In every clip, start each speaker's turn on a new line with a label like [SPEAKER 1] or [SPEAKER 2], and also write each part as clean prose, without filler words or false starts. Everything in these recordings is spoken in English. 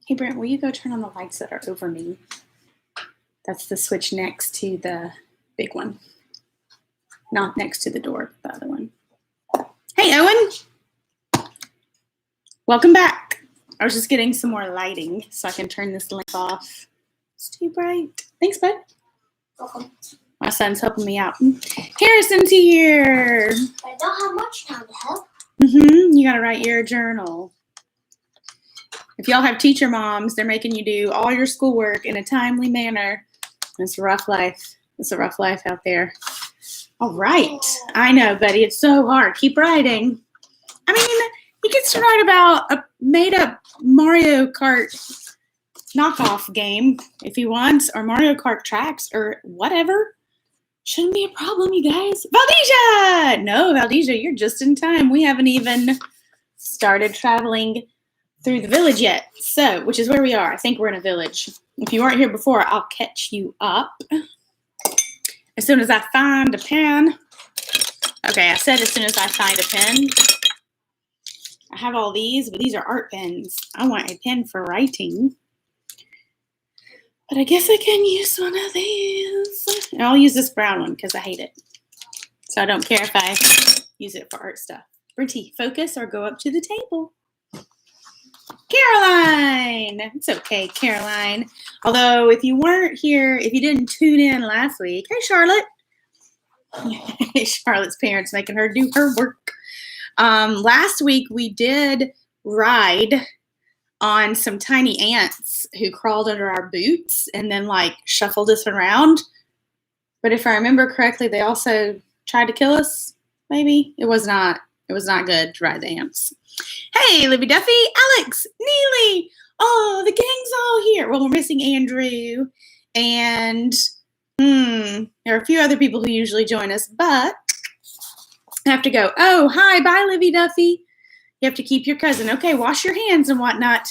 [SPEAKER 1] Hey, Brent, will you go turn on the lights that are over me? That's the switch next to the big one. Not next to the door, the other one. Hey, Owen. Welcome back. I was just getting some more lighting so I can turn this lamp off. It's too bright. Thanks, bud.
[SPEAKER 2] Welcome.
[SPEAKER 1] My son's helping me out. Harrison's here.
[SPEAKER 2] I don't have much time to help.
[SPEAKER 1] You got to write your journal. If y'all have teacher moms, they're making you do all your schoolwork in a timely manner. It's a rough life. It's a rough life out there. All right. I know, buddy. It's so hard. Keep writing. I mean, he gets to write about a made-up Mario Kart knockoff game if he wants, or Mario Kart tracks, or whatever. Shouldn't be a problem, you guys. Valdezia! No, Valdezia, you're just in time. We haven't even started traveling through the village yet. So, which is where we are. I think we're in a village. If you weren't here before, I'll catch you up as soon as I find a pen. Okay, I said as soon as I find a pen. I have all these, but these are art pens. I want a pen for writing. But I guess I can use one of these. And I'll use this brown one because I hate it. So I don't care if I use it for art stuff. Brinty, focus or go up to the table. Caroline! It's okay, Caroline. Although, if you weren't here, if you didn't tune in last week, hey, Charlotte. Charlotte's parents making her do her work. Last week, we did ride on some tiny ants who crawled under our boots and then, like, shuffled us around. But if I remember correctly, they also tried to kill us, maybe. It was not good to ride the ants. Hey, Libby Duffy, Alex, Neely. Oh, the gang's all here. Well, we're missing Andrew. And there are a few other people who usually join us, but I have to go. Oh, hi. Bye, Libby Duffy. You have to keep your cousin. Okay, wash your hands and whatnot.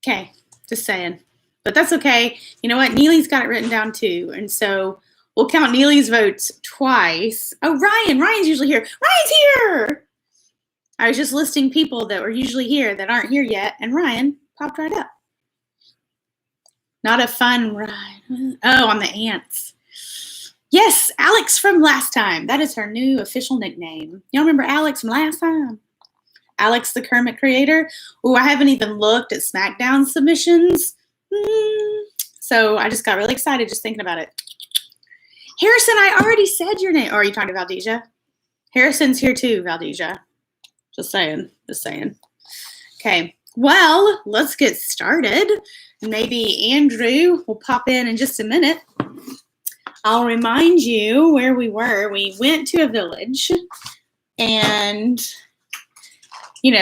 [SPEAKER 1] Okay, just saying. But that's okay. You know what? Neely's got it written down too. And so we'll count Neely's votes twice. Oh, Ryan. Ryan's usually here. Ryan's here! I was just listing people that were usually here that aren't here yet, and Ryan popped right up. Not a fun ride. Oh, on the ants. Yes, Alex from last time. That is her new official nickname. Y'all remember Alex from last time? Alex the Kermit creator. Oh, I haven't even looked at SmackDown submissions. So I just got really excited just thinking about it. Harrison, I already said your name. Or are you talking to Valdezia? Harrison's here too, Valdezia. Just saying. Just saying. Okay. Well, let's get started. Maybe Andrew will pop in just a minute. I'll remind you where we were. We went to a village and,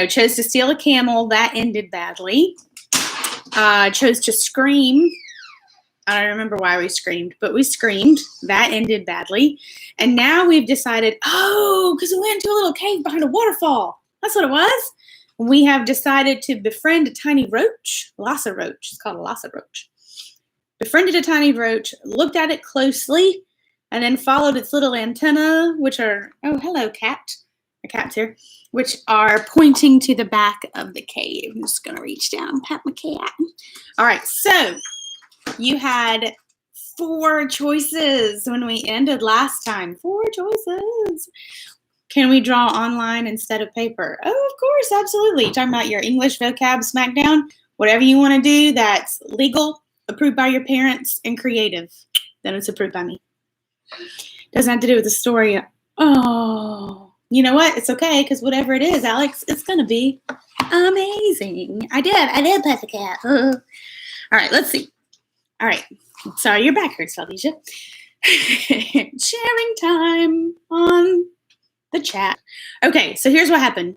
[SPEAKER 1] chose to steal a camel. That ended badly. Chose to scream. I don't remember why we screamed, but we screamed. That ended badly. And now we've decided, because we went into a little cave behind a waterfall. That's what it was. We have decided to befriend a tiny roach. Lhasa roach. It's called a Lhasa roach. Befriended a tiny roach, looked at it closely, and then followed its little antenna, which are, oh, hello, cat. The cat's here, which are pointing to the back of the cave. I'm just going to reach down and pat my cat. All right, so you had 4 choices when we ended last time. 4 choices. Can we draw online instead of paper? Oh, of course, absolutely. Talking about your English vocab smackdown. Whatever you want to do that's legal, approved by your parents, and creative. Then it's approved by me. Doesn't have to do with the story. Oh, you know what? It's okay, because whatever it is, Alex, it's going to be amazing. I did pet the cat. All right, let's see. All right. Sorry, your back hurts, Valdezia. Sharing time on the chat. Okay, so here's what happened.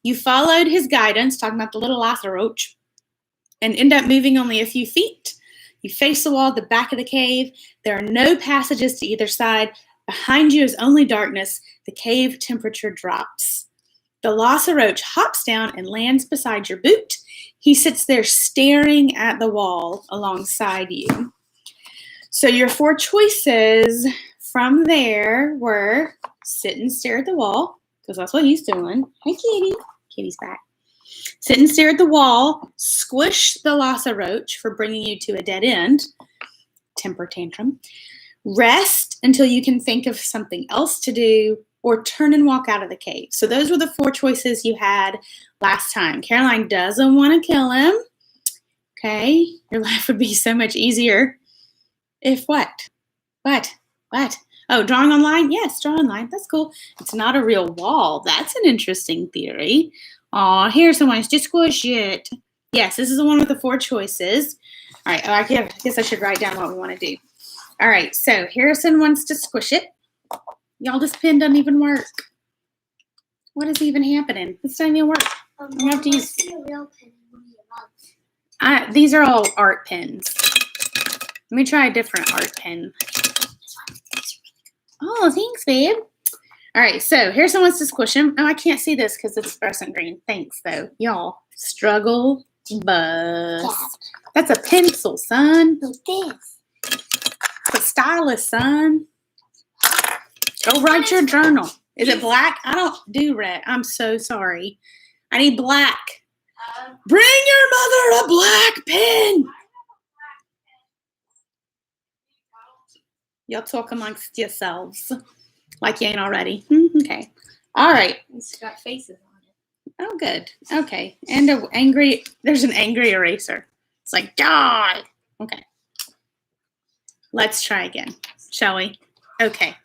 [SPEAKER 1] You followed his guidance, talking about the little Lhasa roach, and end up moving only a few feet. You face the wall at the back of the cave. There are no passages to either side. Behind you is only darkness. The cave temperature drops. The Lhasa roach hops down and lands beside your boot. He sits there staring at the wall alongside you. So your 4 choices from there were sit and stare at the wall, because that's what he's doing. Hey, kitty. Kitty's back. Sit and stare at the wall. Squish the Lhasa roach for bringing you to a dead end. Temper tantrum. Rest until you can think of something else to do, or turn and walk out of the cave. So those were the 4 choices you had last time. Caroline doesn't want to kill him. Okay, your life would be so much easier if what? Oh, drawing online? Yes, draw online. That's cool. It's not a real wall. That's an interesting theory. Aw, here's someone. Just squish it. Yes, this is the one with the 4 choices. All right, I guess I should write down what we want to do. All right, so Harrison wants to squish it. Y'all, this pen doesn't even work. What is even happening? This doesn't even work. I have to use
[SPEAKER 2] a real pen and one of your mugs.
[SPEAKER 1] These are all art pens. Let me try a different art pen. Oh, thanks, babe. All right, so Harrison wants to squish him. Oh, I can't see this because it's fluorescent green. Thanks, though. Y'all, struggle bus. That's a pencil, son.
[SPEAKER 2] What's this?
[SPEAKER 1] It's a stylus, son. Go write your journal. Is it black? I don't do red. I'm so sorry. I need black. Bring your mother a black pen. Y'all talk amongst yourselves like you ain't already. Okay. All right.
[SPEAKER 2] It's got faces on it.
[SPEAKER 1] Oh, good. Okay. And there's an angry eraser. It's like, die. Okay. Let's try again, shall we? Okay.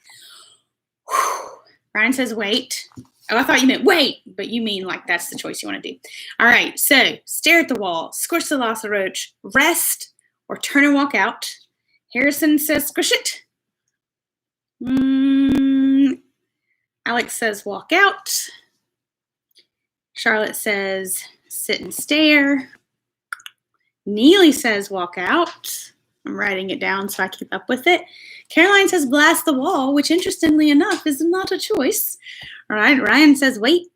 [SPEAKER 1] Ryan says wait. Oh, I thought you meant wait, but you mean like that's the choice you want to do. All right, so stare at the wall, squish the Lhasa roach, rest, or turn and walk out. Harrison says squish it. Alex says walk out. Charlotte says sit and stare. Neely says walk out. I'm writing it down so I keep up with it. Caroline says blast the wall, which interestingly enough is not a choice. All right, Ryan says wait.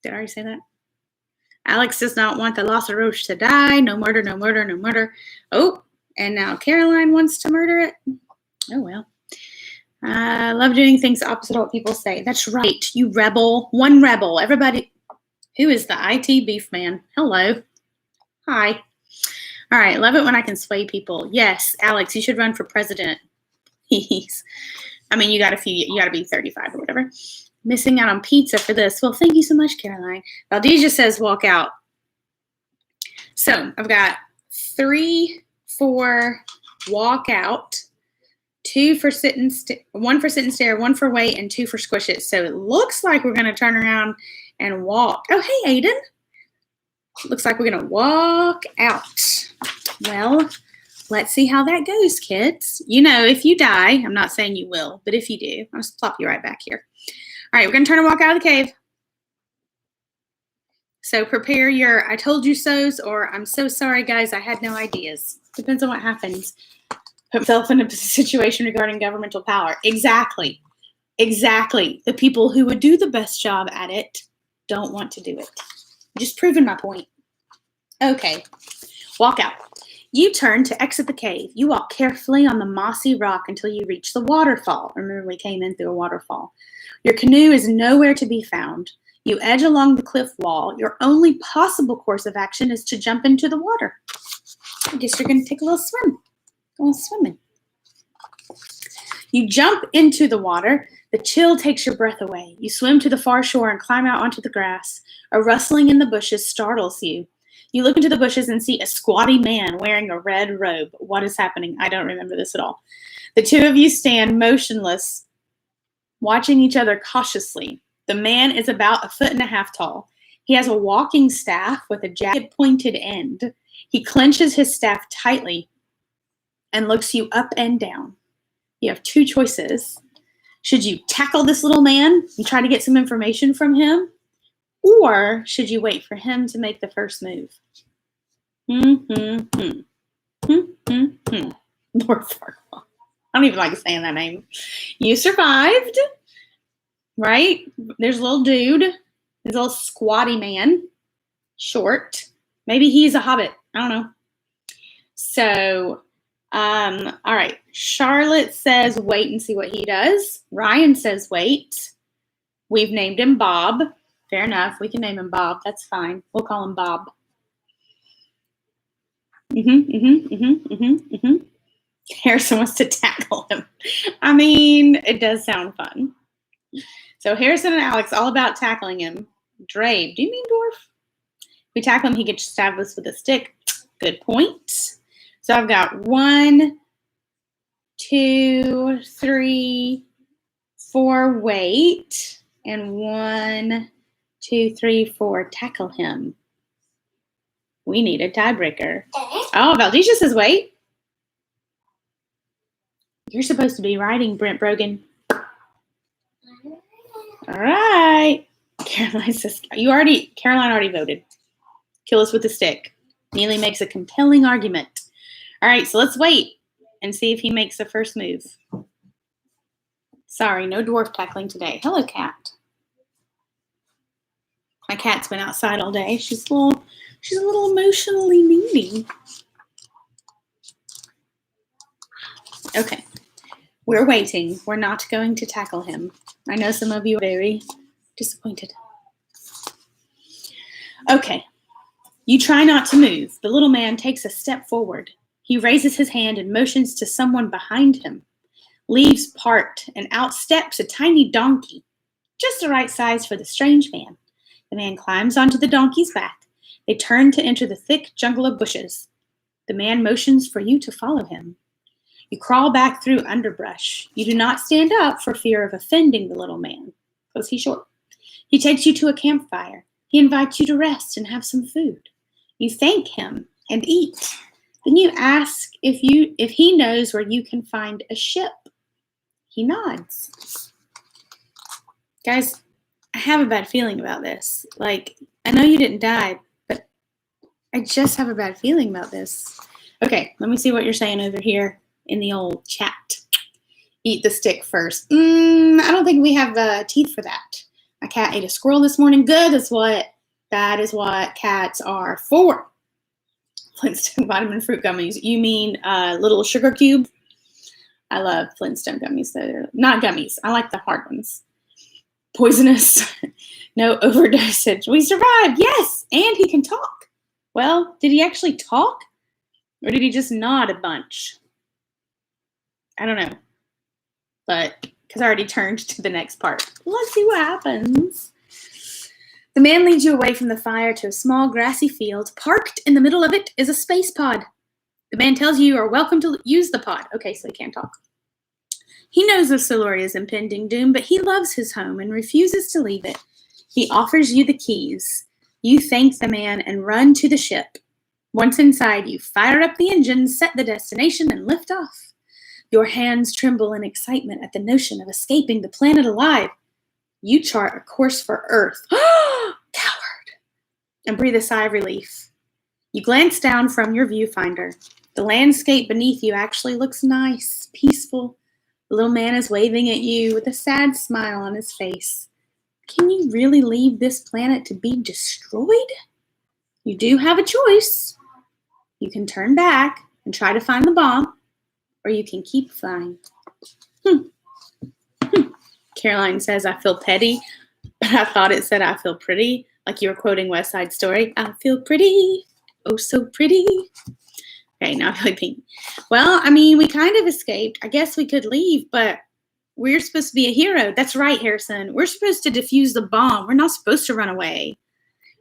[SPEAKER 1] Did I already say that? Alex does not want the Lhasa roach to die. No murder, no murder, no murder. Oh, and now Caroline wants to murder it. Oh, well. I love doing things opposite of what people say. That's right, you rebel. One rebel. Everybody. Who is the IT beef man? Hello. Hi. All right, love it when I can sway people. Yes, Alex, you should run for president. I mean, you got to be 35 or whatever. Missing out on pizza for this. Well, thank you so much, Caroline. Valdezia says walk out. So I've got 3 for walk out, 2 for sit and 1 for sit and stare, 1 for wait, and 2 for squish it. So it looks like we're going to turn around and walk. Oh, hey, Aiden. Looks like we're going to walk out. Well, let's see how that goes, kids. You know, if you die, I'm not saying you will, but if you do, I'll just plop you right back here. All right, we're going to turn and walk out of the cave. So prepare your I told you so's or I'm so sorry, guys, I had no ideas. Depends on what happens. Put myself in a situation regarding governmental power. Exactly. Exactly. The people who would do the best job at it don't want to do it. Just proving my point. Okay. Walk out. You turn to exit the cave. You walk carefully on the mossy rock until you reach the waterfall. Remember, we came in through a waterfall. Your canoe is nowhere to be found. You edge along the cliff wall. Your only possible course of action is to jump into the water. I guess you're going to take a little swim. Go swimming. You jump into the water. The chill takes your breath away. You swim to the far shore and climb out onto the grass. A rustling in the bushes startles you. You look into the bushes and see a squatty man wearing a red robe. What is happening? I don't remember this at all. The two of you stand motionless, watching each other cautiously. The man is about 1.5 feet tall. He has a walking staff with a jagged pointed end. He clenches his staff tightly and looks you up and down. You have 2 choices. Should you tackle this little man and try to get some information from him? Or should you wait for him to make the first move? Lord Farquaad. I don't even like saying that name. You survived, right? There's a little dude. There's a little squatty man. Short. Maybe he's a hobbit. I don't know. So, all right. Charlotte says wait and see what he does. Ryan says wait. We've named him Bob. Fair enough. We can name him Bob. That's fine. We'll call him Bob. Harrison wants to tackle him. I mean, it does sound fun. So Harrison and Alex, all about tackling him. Drave, do you mean dwarf? If we tackle him, he gets stabbed us with a stick. Good point. So I've got 1, 2, 3, 4 wait, and 1, 2, 3, 4 tackle him. We need a tiebreaker. Oh, Valdisha says wait. You're supposed to be writing, Brent Brogan. All right. Caroline says, Caroline already voted. Kill us with a stick. Neely makes a compelling argument. All right, so let's wait and see if he makes the first move. Sorry, no dwarf tackling today. Hello, cat. My cat's been outside all day. She's a little emotionally needy. Okay. We're waiting. We're not going to tackle him. I know some of you are very disappointed. Okay. You try not to move. The little man takes a step forward. He raises his hand and motions to someone behind him. Leaves part, and out steps a tiny donkey, just the right size for the strange man. The man climbs onto the donkey's back. They turn to enter the thick jungle of bushes. The man motions for you to follow him. You crawl back through underbrush. You do not stand up for fear of offending the little man, because he's short. He takes you to a campfire. He invites you to rest and have some food. You thank him and eat. Then you ask if he knows where you can find a ship. He nods. Guys, I have a bad feeling about this. Like, I know you didn't die, but I just have a bad feeling about this. Okay, let me see what you're saying over here in the old chat. Eat the stick first. I don't think we have teeth for that. My cat ate a squirrel this morning. Good. That is what cats are for. Flintstone vitamin fruit gummies. You mean little sugar cube? I love Flintstone gummies. They're not gummies. I like the hard ones. Poisonous. No overdosage. We survived. Yes. And he can talk. Well, did he actually talk? Or did he just nod a bunch? I don't know. But, because I already turned to the next part. Let's see what happens. The man leads you away from the fire to a small grassy field. Parked in the middle of it is a space pod. The man tells you are welcome to use the pod. Okay, so he can't talk. He knows of Saluria's impending doom, but he loves his home and refuses to leave it. He offers you the keys. You thank the man and run to the ship. Once inside, you fire up the engine, set the destination, and lift off. Your hands tremble in excitement at the notion of escaping the planet alive. You chart a course for Earth. Coward! And breathe a sigh of relief. You glance down from your viewfinder. The landscape beneath you actually looks nice, peaceful. The little man is waving at you with a sad smile on his face. Can you really leave this planet to be destroyed? You do have a choice. You can turn back and try to find the bomb, or you can keep flying. Caroline says, I feel petty, but I thought it said I feel pretty, like you were quoting West Side Story. I feel pretty, oh so pretty. Okay, now I feel like pink. Well, I mean, we kind of escaped. I guess we could leave, but we're supposed to be a hero. That's right, Harrison. We're supposed to defuse the bomb. We're not supposed to run away.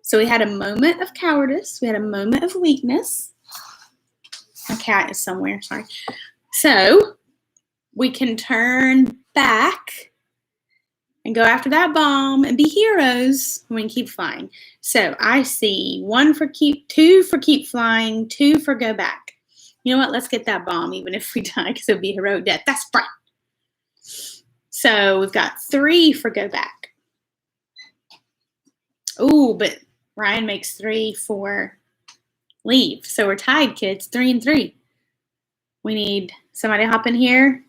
[SPEAKER 1] So we had a moment of cowardice. We had a moment of weakness. My cat is somewhere, sorry. So we can turn back and go after that bomb and be heroes when we keep flying. So I see 1 for keep, 2 for keep flying, 2 for go back. You know what? Let's get that bomb even if we die because it would be a heroic death. That's right. So we've got 3 for go back. Ooh, but Ryan makes 3 for leave. So we're tied, kids. 3 and 3. We need somebody to hop in here.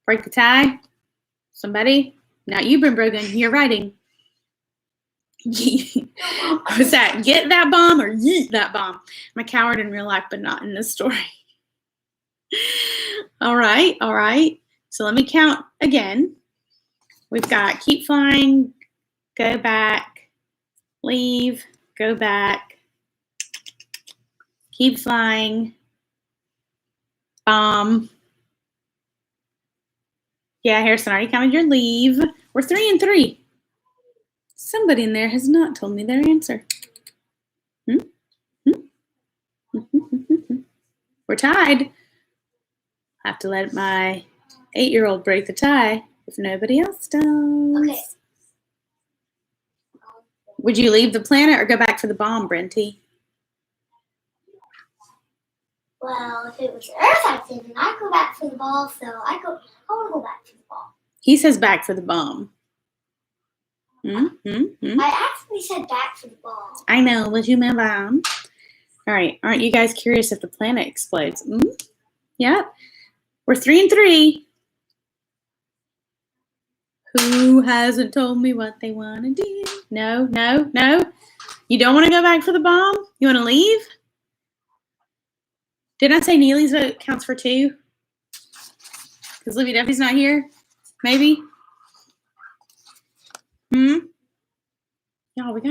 [SPEAKER 1] Break the tie. Somebody. Not you, Brent Brogan. You're writing. What's that? Get that bomb or yeet that bomb. I'm a coward in real life, but not in this story. All right. All right. So let me count again. We've got keep flying, go back, leave, go back, keep flying, bomb. Yeah, Harrison already counted your leave. We're 3 and 3. Somebody in there has not told me their answer. We're tied. I have to let my 8-year-old break the tie if nobody else does.
[SPEAKER 2] Okay.
[SPEAKER 1] Would you leave the planet or go back for the bomb, Brenty?
[SPEAKER 2] Well, if it was Earth accident, I'd go back for the ball, so I want to go back for the ball.
[SPEAKER 1] He says back for the bomb.
[SPEAKER 2] I actually said back for the ball.
[SPEAKER 1] I know, but you meant bomb. All right, aren't you guys curious if the planet explodes? Yep. We're 3 and 3. Who hasn't told me what they want to do? No. You don't want to go back for the bomb? You want to leave? Didn't I say Neely's vote counts for 2? Because Libby Duffy's not here? Maybe? Y'all, we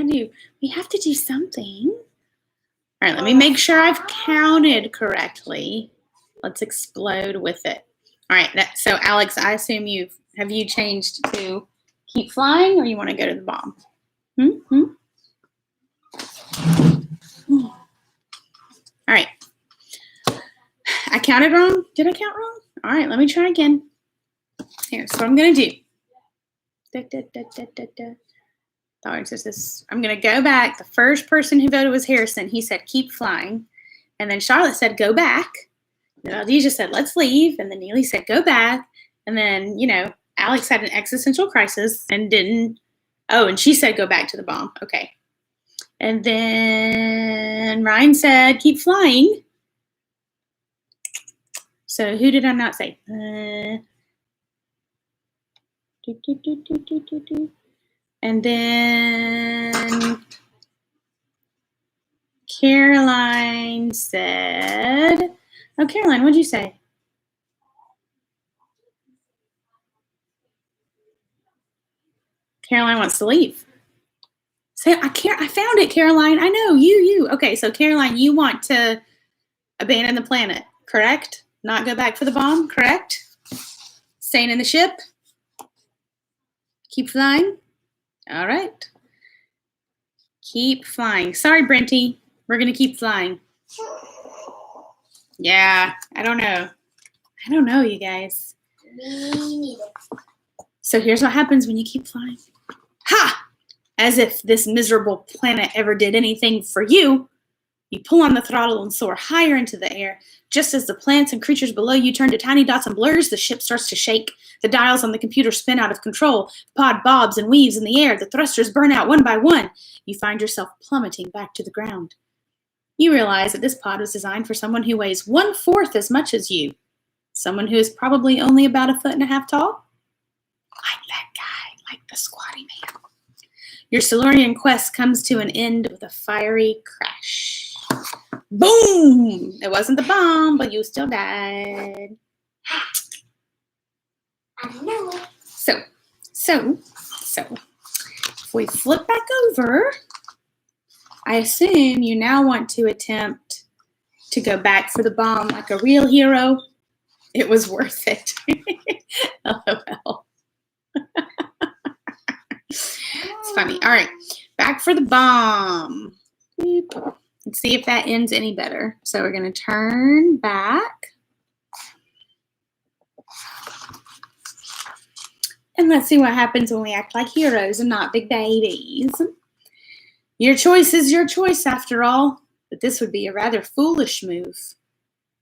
[SPEAKER 1] have to do something. All right, let me make sure I've counted correctly. Let's explode with it. All right, so Alex, I assume have you changed to keep flying or you want to go to the bomb? All right. I counted wrong. Did I count wrong? All right, let me try again. Here's what I'm going to do. I'm going to go back. The first person who voted was Harrison. He said, keep flying. And then Charlotte said, go back. And Adija said, let's leave. And then Neely said, go back. And then, Alex had an existential crisis and didn't. Oh, and she said, go back to the bomb. Okay. And then Ryan said, keep flying. So who did I not say? And then Caroline said, oh, Caroline, what'd you say? Caroline wants to leave. Say, I found it, Caroline. I know, you. Okay, so Caroline, you want to abandon the planet, correct? Not go back for the bomb, correct? Staying in the ship? Keep flying? All right. Keep flying. Sorry, Brenty. We're going to keep flying. Yeah, I don't know, you guys.
[SPEAKER 2] Me neither.
[SPEAKER 1] So here's what happens when you keep flying. Ha! As if this miserable planet ever did anything for you. You pull on the throttle and soar higher into the air. Just as the plants and creatures below you turn to tiny dots and blurs, the ship starts to shake. The dials on the computer spin out of control. The pod bobs and weaves in the air. The thrusters burn out one by one. You find yourself plummeting back to the ground. You realize that this pod was designed for someone who weighs 1/4 as much as you. Someone who is probably only about 1.5 feet tall. Like that guy, like the squatty man. Your Salurian quest comes to an end with a fiery crash. Boom! It wasn't the bomb, but you still died.
[SPEAKER 2] I know it.
[SPEAKER 1] So, if we flip back over, I assume you now want to attempt to go back for the bomb like a real hero. It was worth it. LOL. It's funny. All right, back for the bomb. Boop. Let's see if that ends any better. So we're going to turn back. And let's see what happens when we act like heroes and not big babies. Your choice is your choice, after all, but this would be a rather foolish move.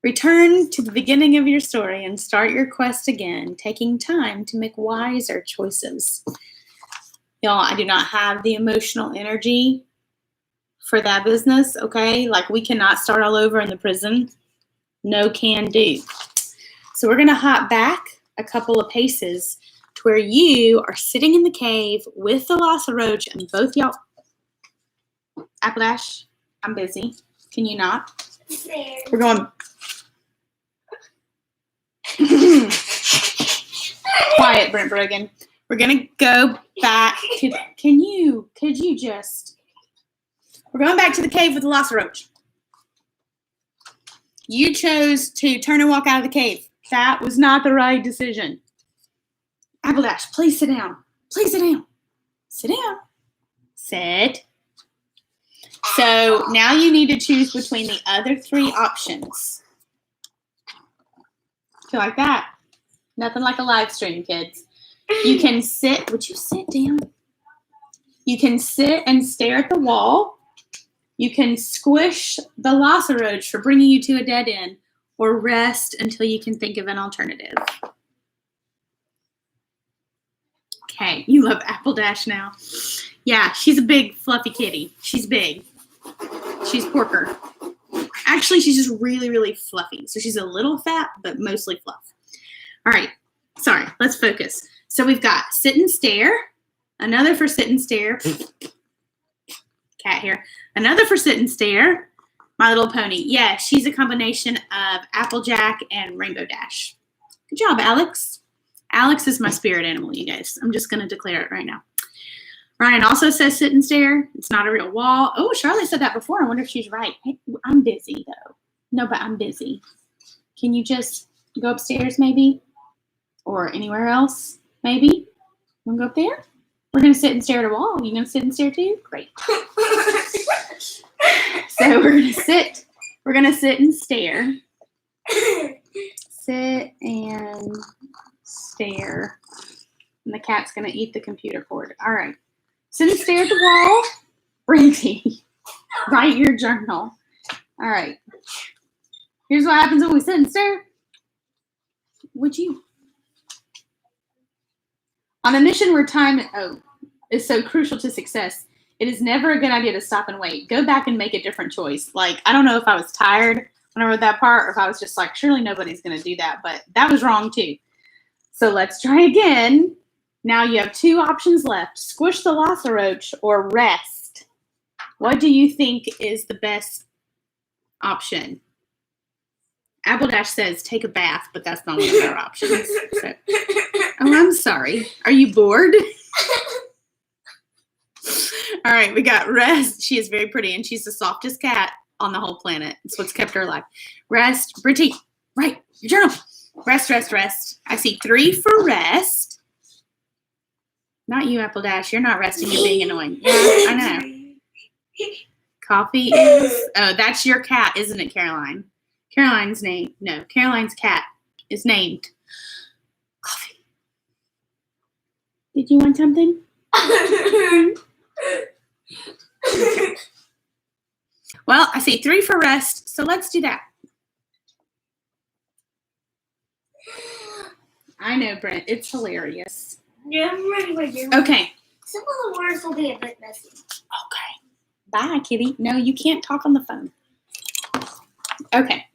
[SPEAKER 1] Return to the beginning of your story and start your quest again, taking time to make wiser choices. Y'all, I do not have the emotional energy for that business, okay? Like, we cannot start all over in the prison. No can do. So we're going to hop back a couple of paces to where you are sitting in the cave with the Roach and both y'all. Appalash, I'm busy. Can you not?
[SPEAKER 2] There.
[SPEAKER 1] We're going. Quiet, Brent Brogan. We're going to go back to. Could you just We're going back to the cave with the Roach. You chose to turn and walk out of the cave. That was not the right decision. Apple Dash, please sit down. Please sit down. Sit down. Sit. So now you need to choose between the other 3 options. Feel like that? Nothing like a live stream, kids. You can sit. Would you sit down? You can sit and stare at the wall. You can squish the Roach for bringing you to a dead end, or rest until you can think of an alternative. Okay, you love Apple Dash now. Yeah, she's a big fluffy kitty. She's big. She's porker. Actually, she's just really, really fluffy. So she's a little fat, but mostly fluff. All right, sorry, let's focus. So we've got sit and stare, another for sit and stare. Cat here. Another for sit and stare. My Little Pony. Yeah, she's a combination of Applejack and Rainbow Dash. Good job, Alex. Alex is my spirit animal, you guys. I'm just going to declare it right now. Ryan also says sit and stare. It's not a real wall. Oh, Charlotte said that before. I wonder if she's right. Hey, I'm busy, though. No, but I'm busy. Can you just go upstairs, maybe? Or anywhere else, maybe? You want to go up there? We're going to sit and stare at a wall. You going to sit and stare, too? Great. So we're going to sit. We're going to sit and stare. Sit and stare. And the cat's going to eat the computer cord. All right. Sit and stare at the wall. Brandy, write your journal. All right. Here's what happens when we sit and stare. Would you? On a mission where time is so crucial to success, it is never a good idea to stop and wait. Go back and make a different choice. Like, I don't know if I was tired when I wrote that part, or if I was just like, surely nobody's going to do that. But that was wrong, too. So let's try again. Now you have 2 options left. Squish the Roach or rest. What do you think is the best option? Apple Dash says take a bath, but that's not one of our options. So. Oh, I'm sorry. Are you bored? All right, we got rest. She is very pretty, and she's the softest cat on the whole planet. It's what's kept her alive. Rest. Britty, right, your journal. Rest, rest, rest. I see 3 for rest. Not you, Apple Dash. You're not resting. You're being annoying. Yeah, I know. Coffee is... Oh, that's your cat, isn't it, Caroline? Caroline's name... No, Caroline's cat is named Coffee. Did you want something? Okay. Well, I see 3 for rest, so let's do that. I know, Brent. It's hilarious.
[SPEAKER 2] Yeah, I'm ready right here.
[SPEAKER 1] Okay.
[SPEAKER 2] Some of the words will be a bit messy.
[SPEAKER 1] Okay. Bye, kitty. No, you can't talk on the phone. Okay.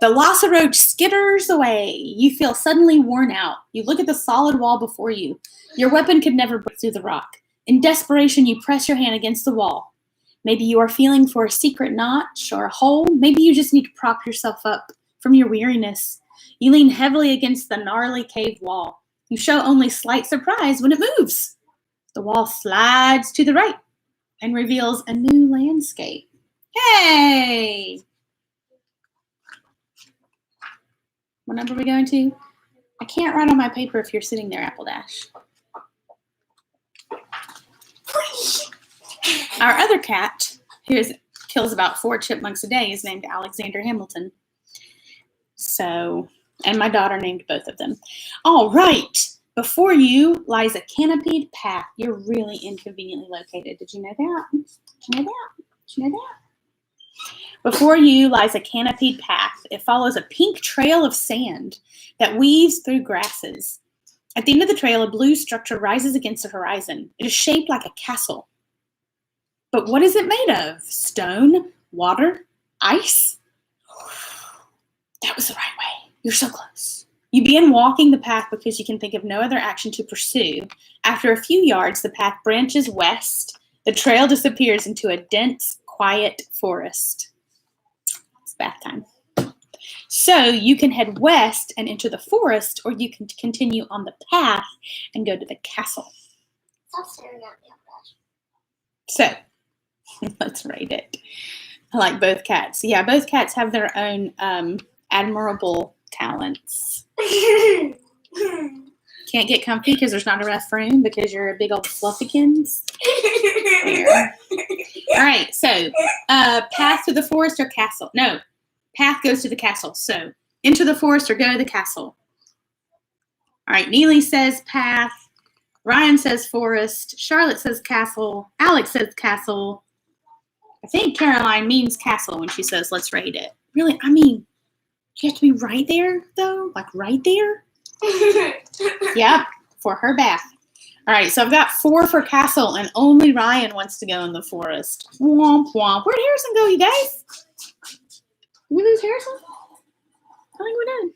[SPEAKER 1] The Roach skitters away. You feel suddenly worn out. You look at the solid wall before you. Your weapon could never break through the rock. In desperation, you press your hand against the wall. Maybe you are feeling for a secret notch or a hole. Maybe you just need to prop yourself up from your weariness. You lean heavily against the gnarly cave wall. You show only slight surprise when it moves. The wall slides to the right and reveals a new landscape. Hey! What number are we going to? I can't write on my paper if you're sitting there, Apple Dash. Our other cat, who kills about 4 chipmunks a day, is named Alexander Hamilton. So, and my daughter named both of them. All right. Before you lies a canopied path. You're really inconveniently located. Did you know that? Did you know that? Did you know that? Before you lies a canopied path. It follows a pink trail of sand that weaves through grasses. At the end of the trail, a blue structure rises against the horizon. It is shaped like a castle. But what is it made of? Stone? Water? Ice? That was the right way. You're so close. You begin walking the path because you can think of no other action to pursue. After a few yards, the path branches west. The trail disappears into a dense, quiet forest. It's bath time. So you can head west and enter the forest, or you can continue on the path and go to the castle.
[SPEAKER 2] Stop staring at me,
[SPEAKER 1] So, Let's rate it. I like both cats. Yeah, both cats have their own admirable talents. Can't get comfy because there's not enough room because you're a big old fluffykins. There. All right, so path to the forest or castle? No, path goes to the castle. So enter the forest or go to the castle. All right, Neely says path. Ryan says forest. Charlotte says castle. Alex says castle. I think Caroline means castle when she says let's rate it. Really? I mean, you have to be right there, though? Like right there? Yep, for her bath. All right, so I've got 4 for castle, and only Ryan wants to go in the forest. Womp womp. Where'd Harrison go, you guys? Did we lose Harrison? I think we're done.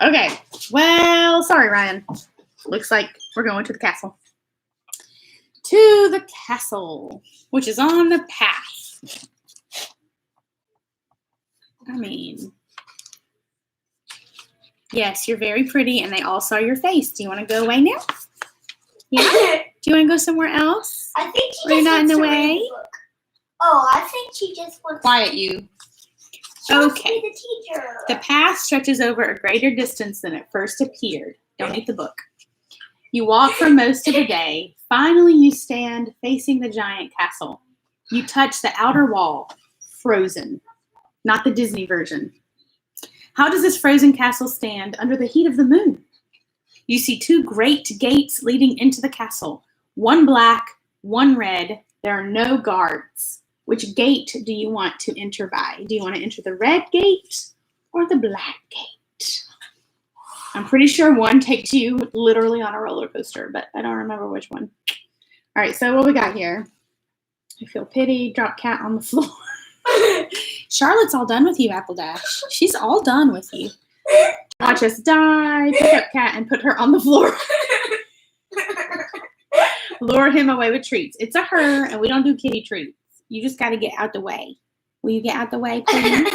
[SPEAKER 1] Okay, well, sorry, Ryan. Looks like we're going to the castle. To the castle, which is on the path. I mean, yes, you're very pretty, and they all saw your face. Do you want to go away now? Yeah? Do you want to go somewhere else?
[SPEAKER 2] I think she
[SPEAKER 1] Where you're
[SPEAKER 2] just
[SPEAKER 1] not in
[SPEAKER 2] wants
[SPEAKER 1] the
[SPEAKER 2] to read
[SPEAKER 1] way?
[SPEAKER 2] the book. Oh, I think she just wants
[SPEAKER 1] Quiet you.
[SPEAKER 2] she wants to
[SPEAKER 1] Okay.
[SPEAKER 2] be the teacher.
[SPEAKER 1] The path stretches over a greater distance than it first appeared. Don't eat the book. You walk for most of the day. Finally, you stand facing the giant castle. You touch the outer wall, frozen, not the Disney version. How does this frozen castle stand under the heat of the moon? You see 2 great gates leading into the castle. One black, one red. There are no guards. Which gate do you want to enter by? Do you want to enter the red gate or the black gate? I'm pretty sure one takes you literally on a roller coaster, but I don't remember which one. All right, so what we got here? I feel pity. Drop cat on the floor. Charlotte's all done with you, Apple Dash. She's all done with you. Watch us die. Pick up cat and put her on the floor. Lure him away with treats. It's a her, and we don't do kitty treats. You just got to get out the way. Will you get out the way, please?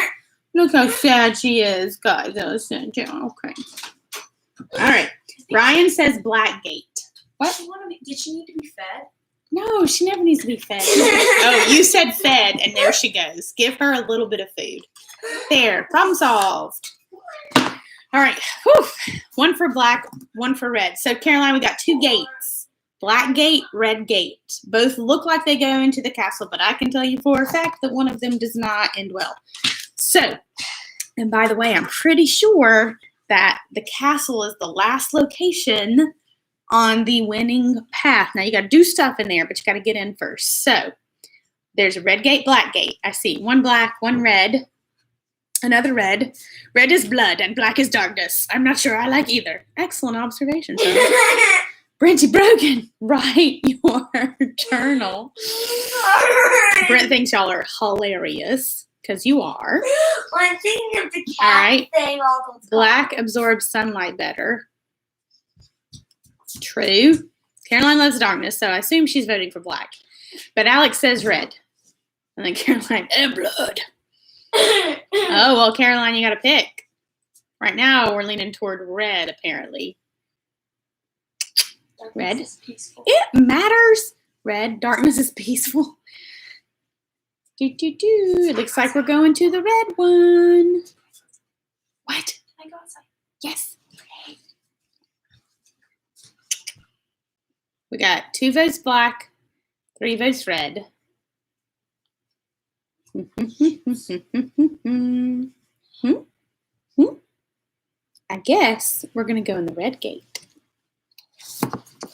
[SPEAKER 1] Look how sad she is, guys. Oh, sad. Yeah, okay. All right. Ryan says black gate. What?
[SPEAKER 3] Did she need to be fed?
[SPEAKER 1] No, she never needs to be fed. Oh, you said fed, and there she goes. Give her a little bit of food. There. Problem solved. All right. Whew. 1 for black, 1 for red. So, Caroline, we got 2 gates. Black gate, red gate. Both look like they go into the castle, but I can tell you for a fact that one of them does not end well. So, and by the way, I'm pretty sure that the castle is the last location on the winning path. Now, you got to do stuff in there, but you got to get in first. So, there's a red gate, black gate. I see 1 black, 1 red, another red. Red is blood and black is darkness. I'm not sure I like either. Excellent observation, sir. Brenty Brogan, write your journal. Brent thinks y'all are hilarious, because you are.
[SPEAKER 2] Well, I'm thinking of the cat
[SPEAKER 1] All right.
[SPEAKER 2] thing all the time.
[SPEAKER 1] Black absorbs sunlight better. True. Caroline loves darkness, so I assume she's voting for black. But Alex says red. And then Caroline, and blood. Oh, well, Caroline, you got to pick. Right now, we're leaning toward red, apparently. Red.
[SPEAKER 3] Is peaceful.
[SPEAKER 1] It matters. Red. Darkness is peaceful. It looks like we're going to the red one. What?
[SPEAKER 3] Can I go outside?
[SPEAKER 1] Yes. We got 2 votes black, 3 votes red. I guess we're going to go in the red gate.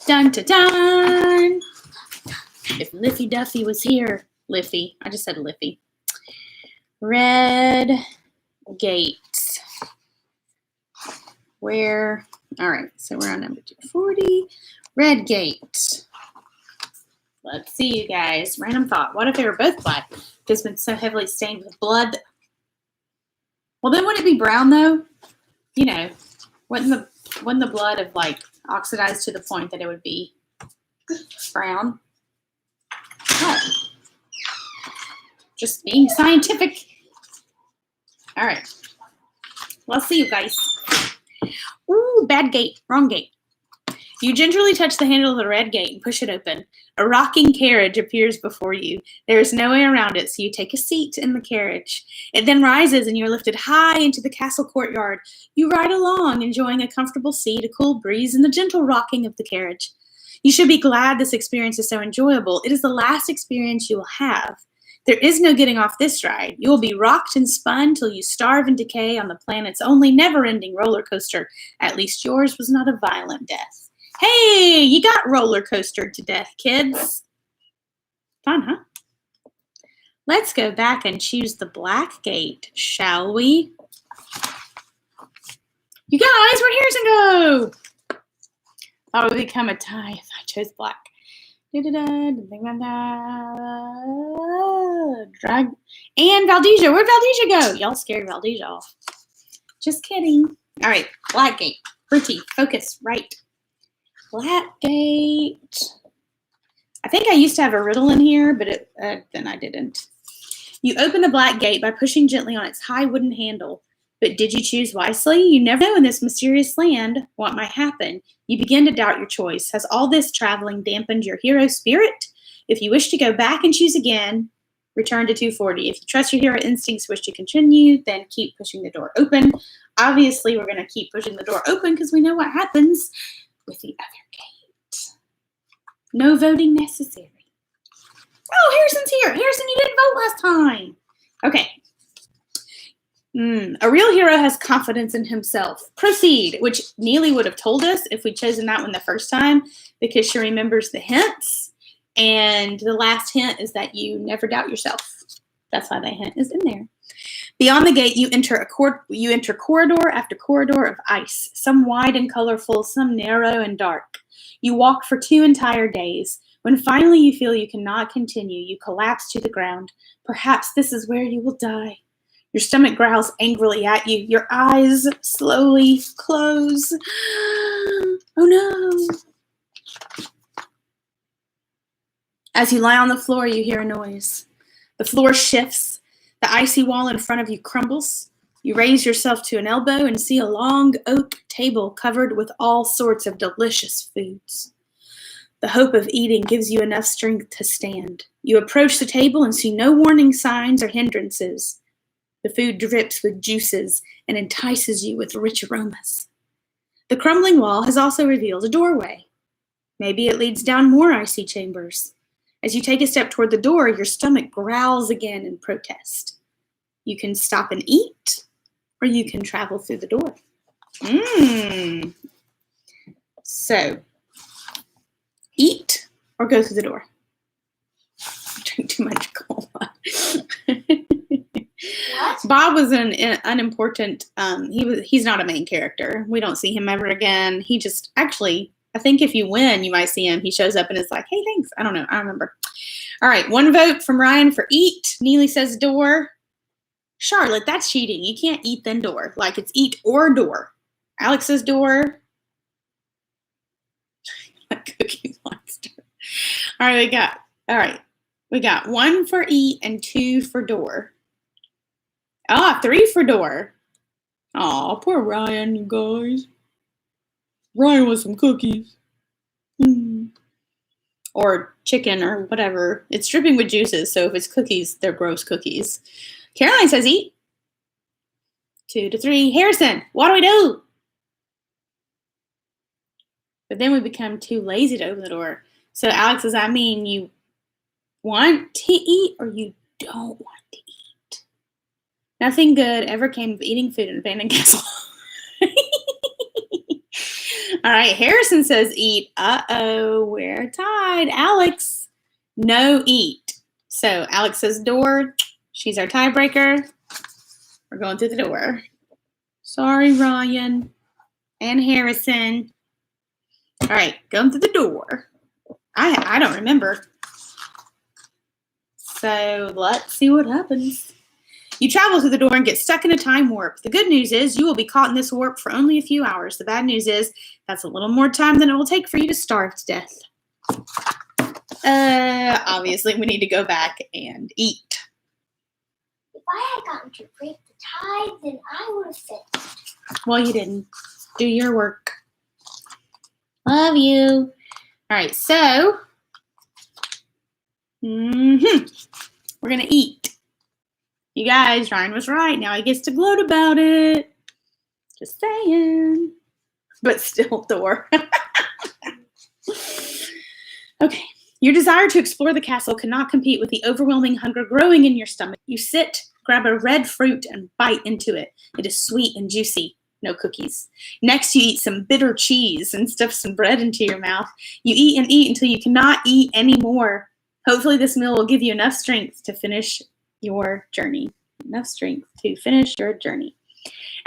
[SPEAKER 1] Dun dun dun. If Liffy Duffy was here. Liffy. I just said Liffy. Red gate. Where? All right. So we're on number 240. Red gate. Let's see, you guys. Random thought. What if they were both black? It's been so heavily stained with blood. Well, then wouldn't it be brown, though? You know, wouldn't the blood have, like, oxidized to the point that it would be brown? Oh. Just being scientific. All right. Let's see, you guys. Ooh, bad gate. Wrong gate. You gingerly touch the handle of the red gate and push it open. A rocking carriage appears before you. There is no way around it, so you take a seat in the carriage. It then rises and you're lifted high into the castle courtyard. You ride along, enjoying a comfortable seat, a cool breeze, and the gentle rocking of the carriage. You should be glad this experience is so enjoyable. It is the last experience you will have. There is no getting off this ride. You will be rocked and spun till you starve and decay on the planet's only never-ending roller coaster. At least yours was not a violent death. Hey, you got roller coastered to death, kids. Fun, huh? Let's go back and choose the black gate, shall we? You guys, where'd Harrison go? Thought it would become a tie if I chose black. Drag. And Valdezia. Where'd Valdezia go? Y'all scared Valdezia off. Just kidding. All right, black gate. Pretty. Focus. Right. Black gate. I think I used to have a riddle in here, but then I didn't. You open the black gate by pushing gently on its high wooden handle. But did you choose wisely? You never know in this mysterious land what might happen. You begin to doubt your choice. Has all this traveling dampened your hero spirit? If you wish to go back and choose again, return to 240. If you trust your hero instincts, wish to continue, then keep pushing the door open. Obviously, we're going to keep pushing the door open because we know what happens with the other gate. No voting necessary. Oh, Harrison's here. Harrison, you didn't vote last time. Okay. A real hero has confidence in himself. Proceed, which Neely would have told us if we'd chosen that one the first time because she remembers the hints. And the last hint is that you never doubt yourself. That's why that hint is in there. Beyond the gate, you enter corridor after corridor of ice, some wide and colorful, some narrow and dark. You walk for 2 entire days. When finally you feel you cannot continue, you collapse to the ground. Perhaps this is where you will die. Your stomach growls angrily at you. Your eyes slowly close. Oh no. As you lie on the floor, you hear a noise. The floor shifts. The icy wall in front of you crumbles. You raise yourself to an elbow and see a long oak table covered with all sorts of delicious foods. The hope of eating gives you enough strength to stand. You approach the table and see no warning signs or hindrances. The food drips with juices and entices you with rich aromas. The crumbling wall has also revealed a doorway. Maybe it leads down more icy chambers. As you take a step toward the door, your stomach growls again in protest. You can stop and eat, or you can travel through the door. So, eat or go through the door? Drink too much cola.
[SPEAKER 2] What?
[SPEAKER 1] Bob was an unimportant. He's not a main character. We don't see him ever again. He just actually, I think if you win, you might see him. He shows up and is like, "Hey, thanks." I don't know. I don't remember. All right, 1 vote from Ryan for eat. Neely says door. Charlotte, that's cheating. You can't eat then door. Like it's eat or door. Alex says door. Cookie Monster. All right, we got 1 for eat and 2 for door. 3 for door. Aw, poor Ryan, you guys. Ryan wants some cookies. Or chicken or whatever. It's dripping with juices, so if it's cookies, they're gross cookies. Caroline says eat. 2 to 3. Harrison, what do we do? But then we become too lazy to open the door. So Alex says, I mean, you want to eat or you don't want to eat? Nothing good ever came of eating food in an abandoned castle. All right, Harrison says eat. Uh-oh, we're tied. Alex, no eat. So Alex says door. She's our tiebreaker. We're going through the door. Sorry, Ryan and Harrison. All right, going through the door. I don't remember. So let's see what happens. You travel through the door and get stuck in a time warp. The good news is you will be caught in this warp for only a few hours. The bad news is that's a little more time than it will take for you to starve to death. Obviously, we need to go back and eat.
[SPEAKER 2] If I had gotten to break the tie, then I would have finished.
[SPEAKER 1] Well, you didn't. Do your work. Love you. All right, so we're going to eat. You guys, Ryan was right. Now he gets to gloat about it. Just saying. But still, Thor. Okay. Your desire to explore the castle cannot compete with the overwhelming hunger growing in your stomach. You sit, grab a red fruit, and bite into it. It is sweet and juicy. No cookies. Next, you eat some bitter cheese and stuff some bread into your mouth. You eat and eat until you cannot eat anymore. Hopefully, this meal will give you enough strength to finish your journey. Enough strength to finish your journey.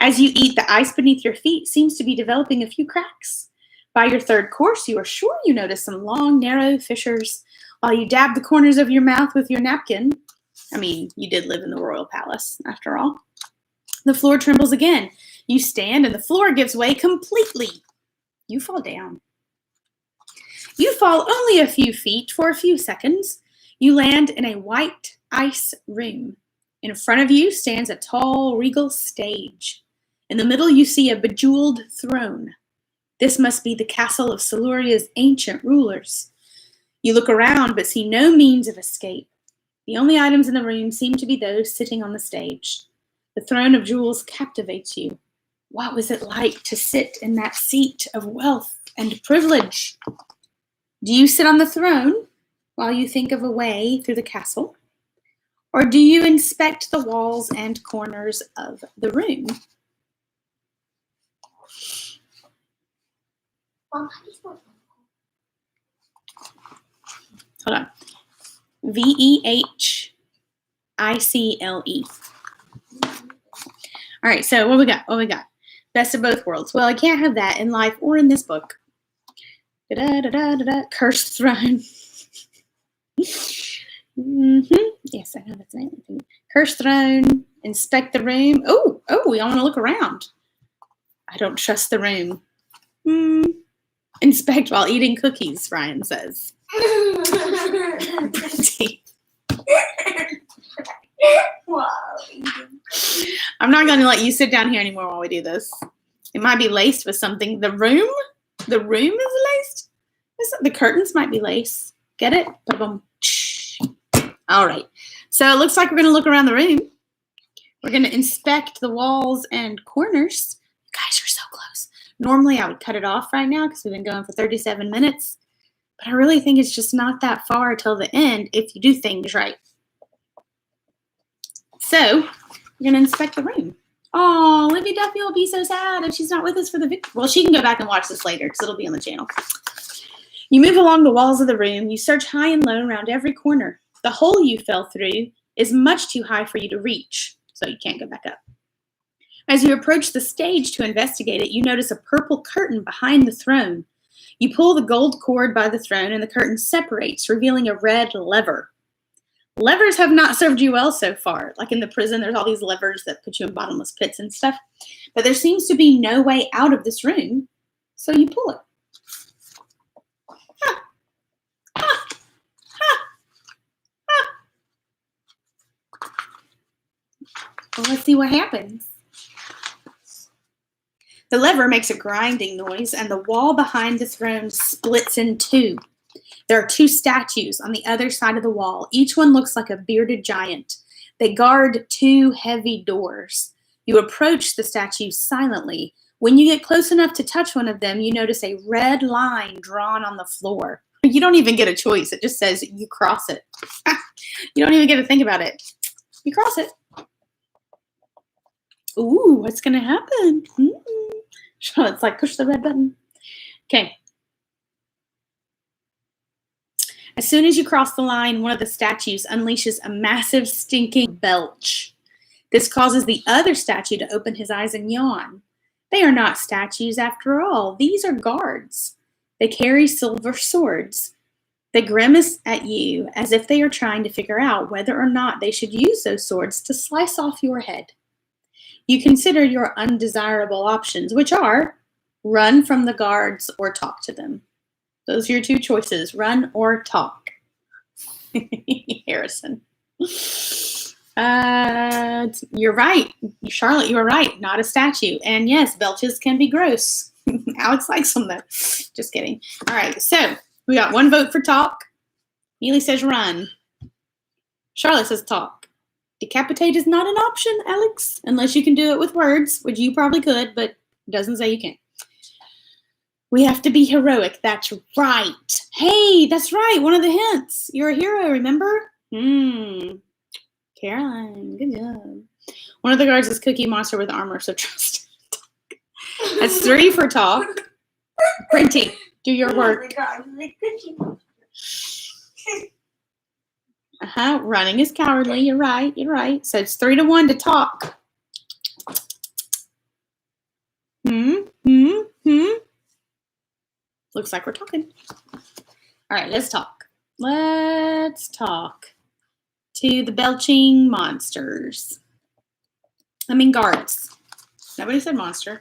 [SPEAKER 1] As you eat, the ice beneath your feet seems to be developing a few cracks. By your third course, you are sure you notice some long, narrow fissures while you dab the corners of your mouth with your napkin. I mean, you did live in the royal palace, after all. The floor trembles again. You stand and the floor gives way completely. You fall down. You fall only a few feet for a few seconds. You land in a white ice room. In front of you stands a tall, regal stage. In the middle, you see a bejeweled throne. This must be the castle of Saluria's ancient rulers. You look around but see no means of escape. The only items in the room seem to be those sitting on the stage. The throne of jewels captivates you. What was it like to sit in that seat of wealth and privilege? Do you sit on the throne while you think of a way through the castle? Or do you inspect the walls and corners of the room? Hold on. VEHICLE. All right, so what we got? Best of both worlds. Well, I can't have that in life or in this book. Cursed throne. Yes, I know that's anything. Cursed throne. Inspect the room. Oh, we all want to look around. I don't trust the room. Inspect while eating cookies, Ryan says. Pretty. I'm not going to let you sit down here anymore while we do this. It might be laced with something. The room is laced. The curtains might be laced. Get it? Ba-boom. All right. So it looks like we're going to look around the room. We're going to inspect the walls and corners. You guys are so close. Normally I would cut it off right now because we've been going for 37 minutes. But I really think it's just not that far till the end if you do things right. So we're going to inspect the room. Oh, Livy Duffy will be so sad if she's not with us for the video. Well, she can go back and watch this later because it'll be on the channel. You move along the walls of the room. You search high and low around every corner. The hole you fell through is much too high for you to reach, so you can't go back up. As you approach the stage to investigate it, you notice a purple curtain behind the throne. You pull the gold cord by the throne and the curtain separates, revealing a red lever. Levers have not served you well so far. Like in the prison, there's all these levers that put you in bottomless pits and stuff. But there seems to be no way out of this room, so you pull it. Well, let's see what happens. The lever makes a grinding noise, and the wall behind the throne splits in two. There are two statues on the other side of the wall. Each one looks like a bearded giant. They guard two heavy doors. You approach the statues silently. When you get close enough to touch one of them, you notice a red line drawn on the floor. You don't even get a choice. It just says you cross it. You don't even get to think about it. You cross it. Ooh, what's going to happen? It's like push the red button. Okay. As soon as you cross the line, one of the statues unleashes a massive stinking belch. This causes the other statue to open his eyes and yawn. They are not statues after all. These are guards. They carry silver swords. They grimace at you as if they are trying to figure out whether or not they should use those swords to slice off your head. You consider your undesirable options, which are run from the guards or talk to them. Those are your two choices, run or talk. Harrison. You're right. Charlotte, you are right. Not a statue. And yes, belches can be gross. Alex likes them though. Just kidding. All right, so we got 1 vote for talk. Neely says run. Charlotte says talk. Decapitate is not an option, Alex, unless you can do it with words, which you probably could, but it doesn't say you can. We have to be heroic. That's right. Hey, that's right. One of the hints. You're a hero, remember? Caroline, good job. One of the guards is Cookie Monster with armor, so trust. That's 3 for talk. Printing, do your work. Running is cowardly. You're right. So it's 3-1 to talk. Looks like we're talking. All right, let's talk. Let's talk to the belching monsters. Guards. Nobody said monster.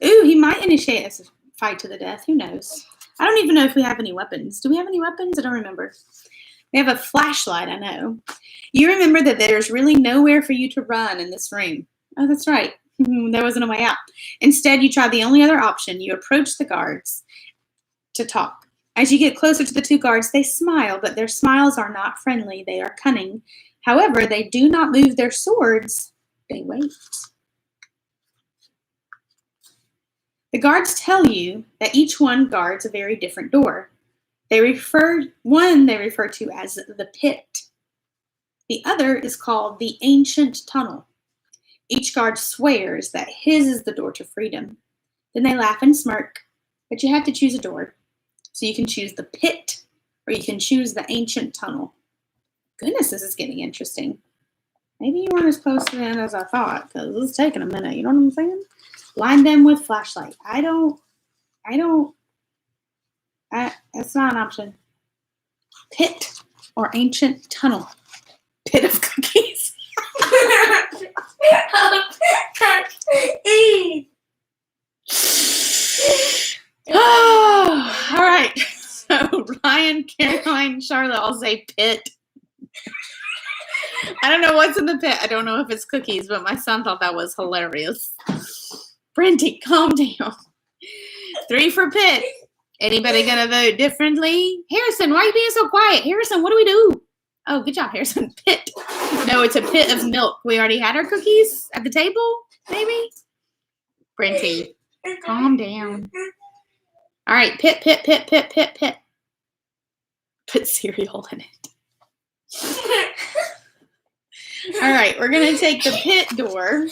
[SPEAKER 1] Ooh, he might initiate a fight to the death. Who knows? I don't even know if we have any weapons. Do we have any weapons? I don't remember. We have a flashlight, I know. You remember that there's really nowhere for you to run in this room. Oh, that's right. There wasn't a way out. Instead, you try the only other option. You approach the guards to talk. As you get closer to the 2 guards, they smile, but their smiles are not friendly. They are cunning. However, they do not move their swords. They wait. The guards tell you that each one guards a very different door. They refer to as the pit. The other is called the ancient tunnel. Each guard swears that his is the door to freedom. Then they laugh and smirk, but you have to choose a door. So you can choose the pit or you can choose the ancient tunnel. Goodness, this is getting interesting. Maybe you weren't as close to the end as I thought, because it's taking a minute. You know what I'm saying? Blind them with flashlight. That's not an option. Pit or ancient tunnel. Pit of cookies. Oh, all right. So Ryan, Caroline, Charlotte all say pit. I don't know what's in the pit. I don't know if it's cookies, but my son thought that was hilarious. Brenty, calm down. 3 for pit. Anybody gonna vote differently? Harrison, why are you being so quiet? Harrison, what do we do? Oh, good job, Harrison. Pit. No, it's a pit of milk. We already had our cookies at the table, maybe? Brenty, calm down. All right, pit. Put cereal in it. All right, we're going to take the pit door.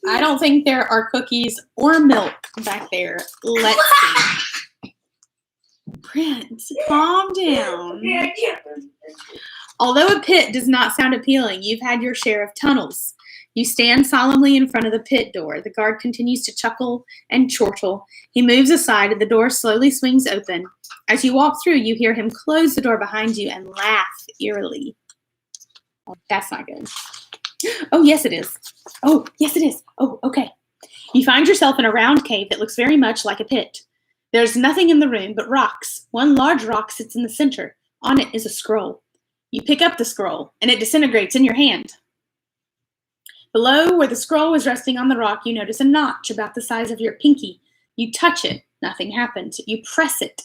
[SPEAKER 1] I don't think there are cookies or milk back there. Let's see. Brent, calm down. Although a pit does not sound appealing, you've had your share of tunnels. You stand solemnly in front of the pit door. The guard continues to chuckle and chortle. He moves aside and the door slowly swings open. As you walk through, you hear him close the door behind you and laugh eerily. Oh, that's not good. Oh, yes, it is. Oh, yes, it is. Oh, okay. You find yourself in a round cave that looks very much like a pit. There's nothing in the room but rocks. One large rock sits in the center. On it is a scroll. You pick up the scroll, and it disintegrates in your hand. Below, where the scroll was resting on the rock, you notice a notch about the size of your pinky. You touch it. Nothing happens. You press it.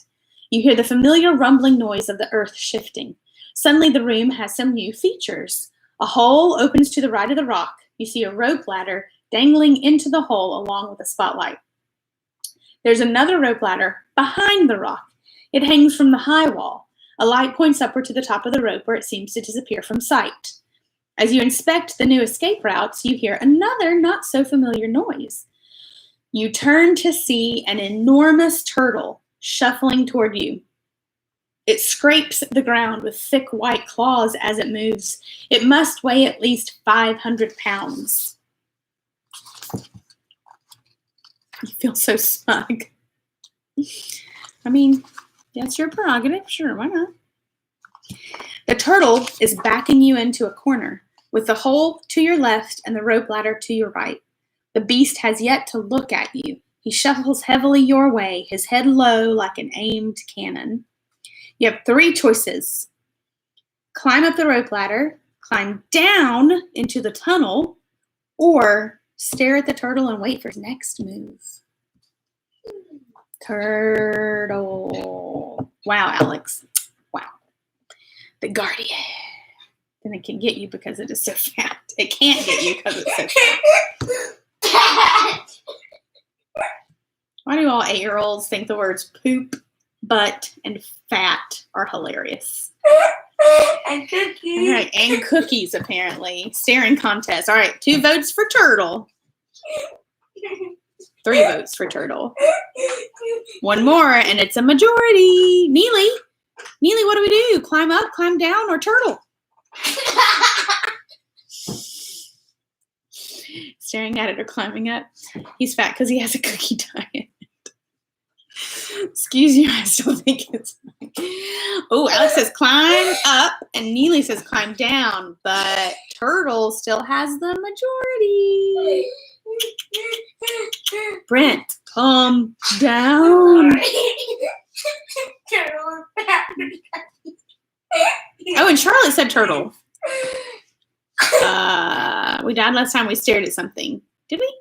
[SPEAKER 1] You hear the familiar rumbling noise of the earth shifting. Suddenly, the room has some new features. A hole opens to the right of the rock. You see a rope ladder dangling into the hole along with a spotlight. There's another rope ladder behind the rock. It hangs from the high wall. A light points upward to the top of the rope where it seems to disappear from sight. As you inspect the new escape routes, you hear another not so familiar noise. You turn to see an enormous turtle shuffling toward you. It scrapes the ground with thick white claws as it moves. It must weigh at least 500 pounds. You feel so smug. I mean, that's your prerogative. Sure, why not? The turtle is backing you into a corner with the hole to your left and the rope ladder to your right. The beast has yet to look at you. He shuffles heavily your way, his head low like an aimed cannon. You have 3 choices. Climb up the rope ladder, climb down into the tunnel, or stare at the turtle and wait for his next move. Turtle. Wow, Alex. Wow. The guardian. Then it can get you because it is so fat. It can't get you because it's so fat. Why do all 8-year-olds think the words poop, butt, and fat are hilarious?
[SPEAKER 2] And cookies.
[SPEAKER 1] All right, and cookies, apparently. Staring contest. All right, 2 votes for turtle. 3 votes for turtle. 1 more, and it's a majority. Neely, what do we do? Climb up, climb down, or turtle? Staring at it or climbing up. He's fat because he has a cookie diet. Excuse you, I still think it's fine. Oh, Alex says climb up, and Neely says climb down, but turtle still has the majority. Brent, calm down. Oh, and Charlotte said turtle. We died last time we stared at something. Did we?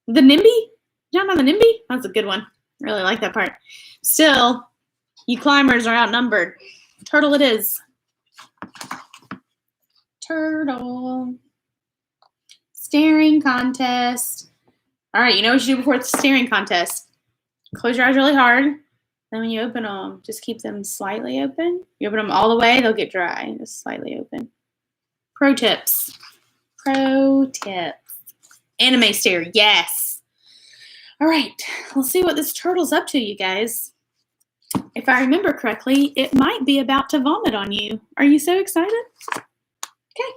[SPEAKER 1] The NIMBY? Down on the NIMBY? That's a good one. Really like that part. Still, you climbers are outnumbered. Turtle it is. Turtle. Staring contest. All right, you know what you do before the staring contest. Close your eyes really hard. Then when you open them, just keep them slightly open. You open them all the way, they'll get dry. Just slightly open. Pro tips. Pro tips. Anime stare, yes. All right, let's see what this turtle's up to, you guys. If I remember correctly, it might be about to vomit on you. Are you so excited? Okay.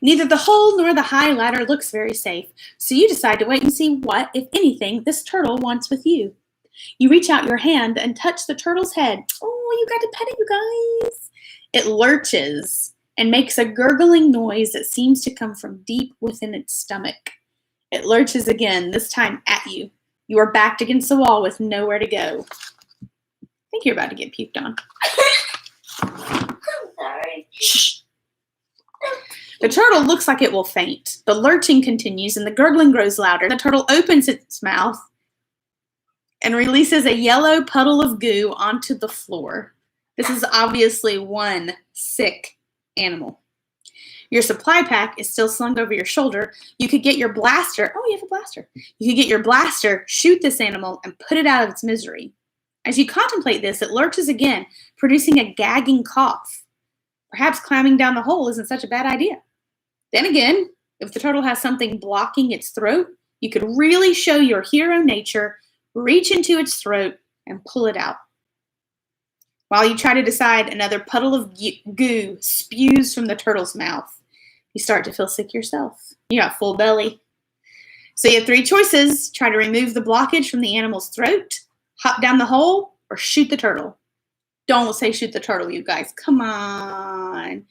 [SPEAKER 1] Neither the hole nor the high ladder looks very safe, so you decide to wait and see what, if anything, this turtle wants with you. You reach out your hand and touch the turtle's head. Oh, you got to pet it, you guys. It lurches and makes a gurgling noise that seems to come from deep within its stomach. It lurches again, this time at you. You are backed against the wall with nowhere to go. I think you're about to get puked on.
[SPEAKER 2] I'm sorry.
[SPEAKER 1] Shh. The turtle looks like it will faint. The lurching continues and the gurgling grows louder. The turtle opens its mouth and releases a yellow puddle of goo onto the floor. This is obviously one sick animal. Your supply pack is still slung over your shoulder. You could get your blaster. Oh, you have a blaster. You could get your blaster, shoot this animal, and put it out of its misery. As you contemplate this, it lurches again, producing a gagging cough. Perhaps climbing down the hole isn't such a bad idea. Then again, if the turtle has something blocking its throat, you could really show your hero nature, reach into its throat, and pull it out. While you try to decide, another puddle of goo spews from the turtle's mouth. You start to feel sick yourself. You got full belly. So you have 3 choices. Try to remove the blockage from the animal's throat, hop down the hole, or shoot the turtle. Don't say shoot the turtle, you guys. Come on.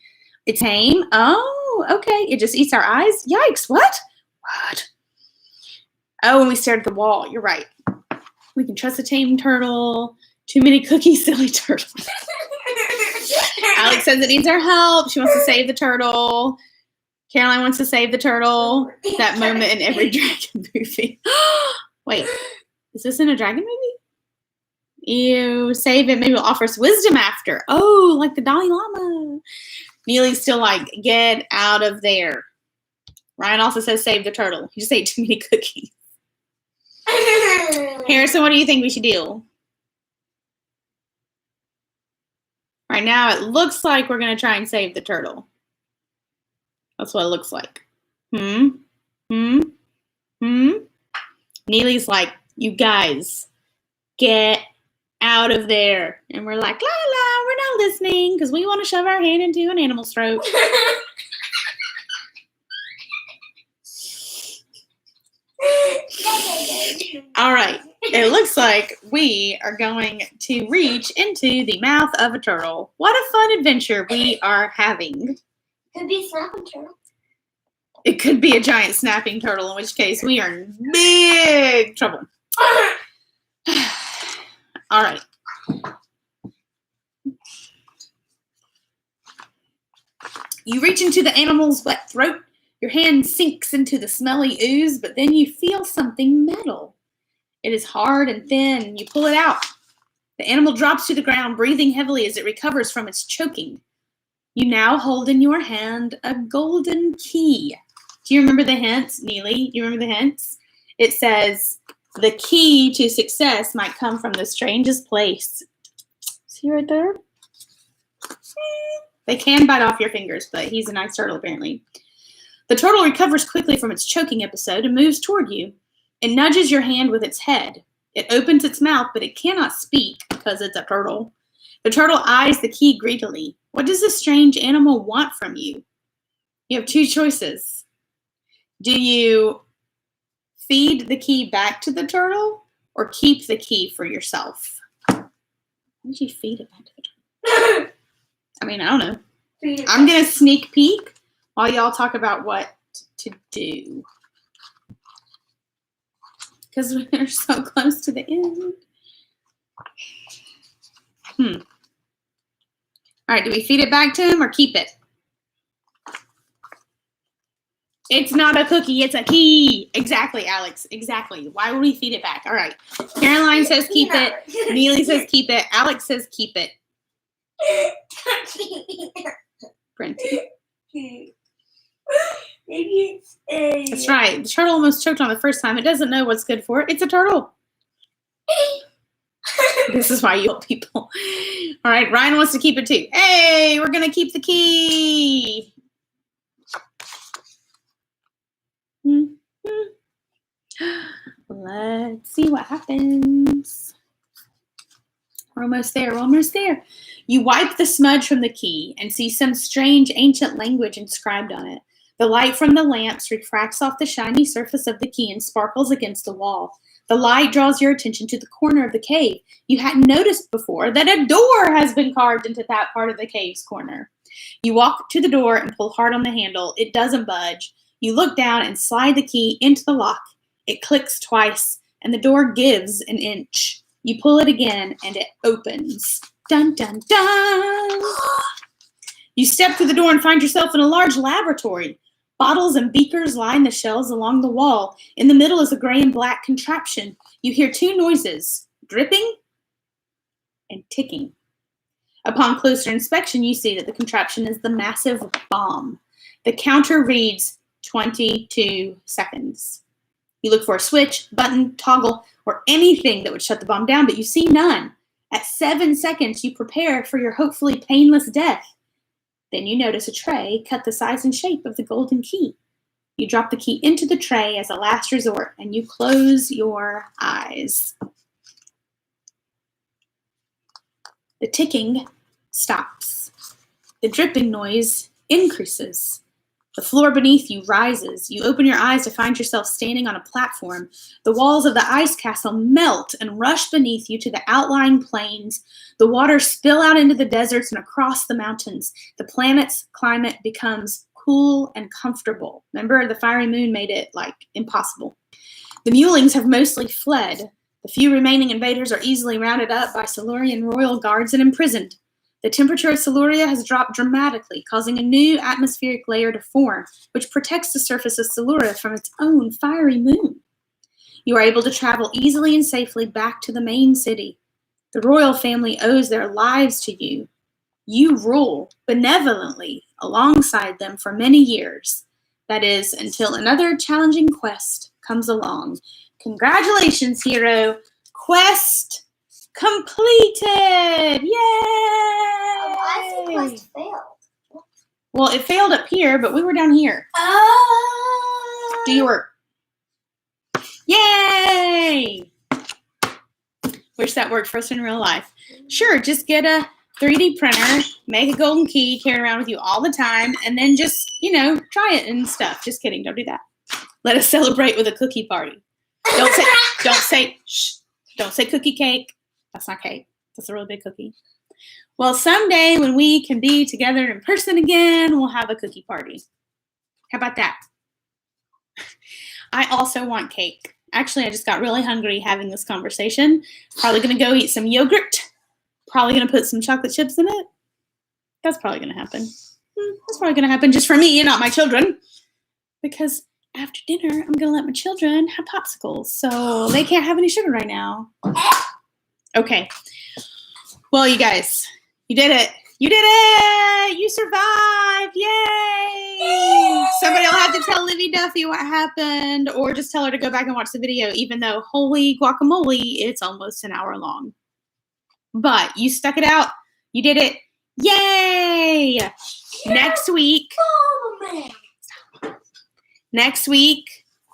[SPEAKER 1] It's tame. Oh, okay. It just eats our eyes? Yikes, what? What? Oh, and we stared at the wall. You're right. We can trust a tame turtle. Too many cookies, silly turtle. Alex says it needs our help. She wants to save the turtle. Caroline wants to save the turtle. That moment in every dragon movie. Wait, is this in a dragon movie? Ew, save it. Maybe it'll offer us wisdom after. Oh, like the Dalai Lama. Neely's still like, get out of there. Ryan also says save the turtle. He just ate too many cookies. Harrison, what do you think we should do? Right now, it looks like we're going to try and save the turtle. That's what it looks like. Neely's like, you guys, get out of there. And we're like, la la, we're not listening because we want to shove our hand into an animal's throat. All right. It looks like we are going to reach into the mouth of a turtle. What a fun adventure we are having.
[SPEAKER 2] Could be a snapping turtle.
[SPEAKER 1] It could be a giant snapping turtle, in which case we are in big trouble. All right. You reach into the animal's wet throat. Your hand sinks into the smelly ooze, but then you feel something metal. It is hard and thin, and you pull it out. The animal drops to the ground, breathing heavily as it recovers from its choking. You now hold in your hand a golden key. Do you remember the hints, Neely? You remember the hints? It says, the key to success might come from the strangest place. See right there? They can bite off your fingers, but he's a nice turtle, apparently. The turtle recovers quickly from its choking episode and moves toward you. It nudges your hand with its head. It opens its mouth, but it cannot speak because it's a turtle. The turtle eyes the key greedily. What does this strange animal want from you? You have two choices. Do you feed the key back to the turtle or keep the key for yourself? Why did you feed it back to the turtle? I mean, I don't know. I'm going to sneak peek while y'all talk about what to do. Because we're so close to the end. All right, do we feed it back to him or keep it? It's not a cookie, it's a key. Exactly, Alex, exactly. Why would we feed it back? All right. Caroline says keep it. Neely says keep it. Alex says keep it. Printed.
[SPEAKER 2] Maybe it's a...
[SPEAKER 1] That's right. The turtle almost choked on the first time. It doesn't know what's good for it. It's a turtle. This is why you help people. All right, Ryan wants to keep it too. Hey, we're going to keep the key. Let's see what happens. We're almost there. We're almost there. You wipe the smudge from the key and see some strange ancient language inscribed on it. The light from the lamps refracts off the shiny surface of the key and sparkles against the wall. The light draws your attention to the corner of the cave. You hadn't noticed before that a door has been carved into that part of the cave's corner. You walk to the door and pull hard on the handle. It doesn't budge. You look down and slide the key into the lock. It clicks twice, and the door gives an inch. You pull it again, and it opens. Dun, dun, dun! You step through the door and find yourself in a large laboratory. Bottles and beakers line the shelves along the wall. In the middle is a gray and black contraption. You hear two noises, dripping and ticking. Upon closer inspection, you see that the contraption is the massive bomb. The counter reads 22 seconds. You look for a switch, button, toggle, or anything that would shut the bomb down, but you see none. At 7 seconds, you prepare for your hopefully painless death. Then you notice a tray cut the size and shape of the golden key. You drop the key into the tray as a last resort, and you close your eyes. The ticking stops. The dripping noise increases. The floor beneath you rises. You open your eyes to find yourself standing on a platform. The walls of the ice castle melt and rush beneath you to the outlying plains. The waters spill out into the deserts and across the mountains. The planet's climate becomes cool and comfortable. Remember, the fiery moon made it, impossible. The Mulings have mostly fled. The few remaining invaders are easily rounded up by Salurian royal guards and imprisoned. The temperature of Saluria has dropped dramatically, causing a new atmospheric layer to form, which protects the surface of Saluria from its own fiery moon. You are able to travel easily and safely back to the main city. The royal family owes their lives to you. You rule benevolently alongside them for many years. That is, until another challenging quest comes along. Congratulations, hero. Quest completed! Yay!
[SPEAKER 2] I think quest failed.
[SPEAKER 1] Well, it failed up here, but we were down here.
[SPEAKER 2] Oh!
[SPEAKER 1] Do your work. Yay! Wish that worked for us in real life. Sure, just get a 3D printer, make a golden key, carry it around with you all the time, and then just, try it and stuff. Just kidding, don't do that. Let us celebrate with a cookie party. Don't say cookie cake. That's not cake. That's a really big cookie. Well, someday when we can be together in person again, we'll have a cookie party. How about that? I also want cake. Actually, I just got really hungry having this conversation. Probably going to go eat some yogurt. Probably going to put some chocolate chips in it. That's probably going to happen. That's probably going to happen just for me and not my children. Because after dinner, I'm going to let my children have popsicles. So they can't have any sugar right now. Okay. Well, you guys, you did it. You did it. You survived. Yay. Somebody will have to tell Livy Duffy what happened or just tell her to go back and watch the video, even though, holy guacamole, it's almost an hour long. But you stuck it out. You did it. Yay. Next week. Next week,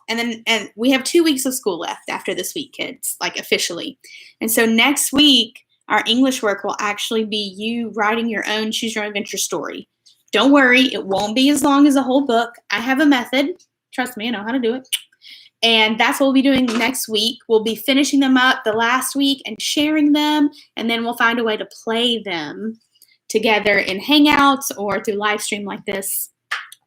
[SPEAKER 1] and we have 2 weeks of school left after this week, kids, like officially. And so next week, our English work will actually be you writing your own Choose Your Own Adventure story. Don't worry, it won't be as long as a whole book. I have a method. Trust me, I know how to do it. And that's what we'll be doing next week. We'll be finishing them up the last week and sharing them, and then we'll find a way to play them together in Hangouts or through live stream like this.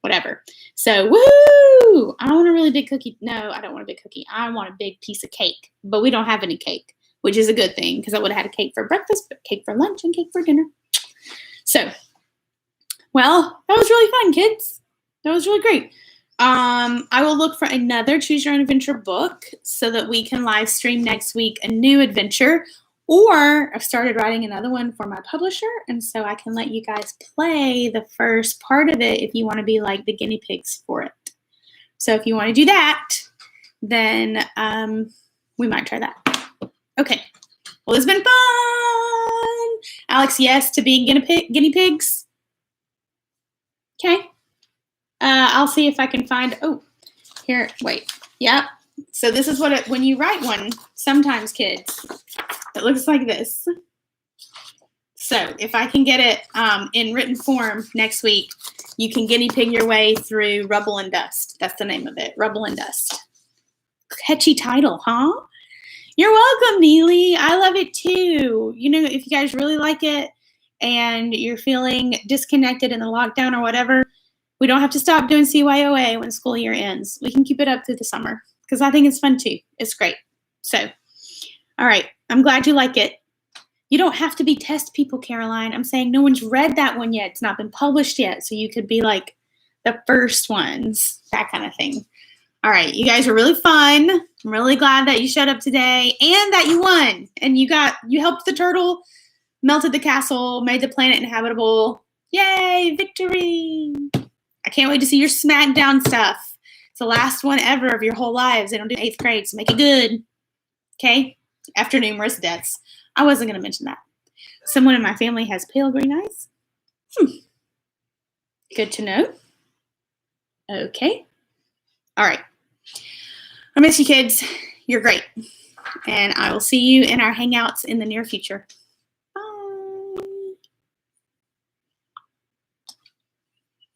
[SPEAKER 1] Whatever. So, woo! I want a really big cookie. No, I don't want a big cookie. I want a big piece of cake. But we don't have any cake, which is a good thing because I would have had a cake for breakfast, but cake for lunch, and cake for dinner. So, well, that was really fun, kids. That was really great. I will look for another Choose Your Own Adventure book so that we can live stream next week a new adventure. Or I've started writing another one for my publisher, and so I can let you guys play the first part of it if you want to be like the guinea pigs for it. So if you want to do that, then we might try that. Okay. Well, it's been fun. Alex, yes to being guinea pigs. Okay. I'll see if I can find, oh, here, wait. Yep. So this is what when you write one, sometimes, kids, it looks like this. So if I can get it in written form next week, you can guinea pig your way through Rubble and Dust. That's the name of it, Rubble and Dust. Catchy title, huh? You're welcome, Neely. I love it too. You know, if you guys really like it and you're feeling disconnected in the lockdown or whatever, we don't have to stop doing CYOA when school year ends. We can keep it up through the summer because I think it's fun too. It's great. So, all right. I'm glad you like it. You don't have to be test people, Caroline. I'm saying no one's read that one yet. It's not been published yet. So you could be like the first ones, that kind of thing. All right. You guys are really fun. I'm really glad that you showed up today and that you won. And you helped the turtle, melted the castle, made the planet inhabitable. Yay, victory. I can't wait to see your SmackDown stuff. It's the last one ever of your whole lives. They don't do 8th grade, so make it good. Okay? After numerous deaths. I wasn't going to mention that. Someone in my family has pale green eyes. Good to know. Okay. All right. I miss you, kids. You're great. And I will see you in our Hangouts in the near future.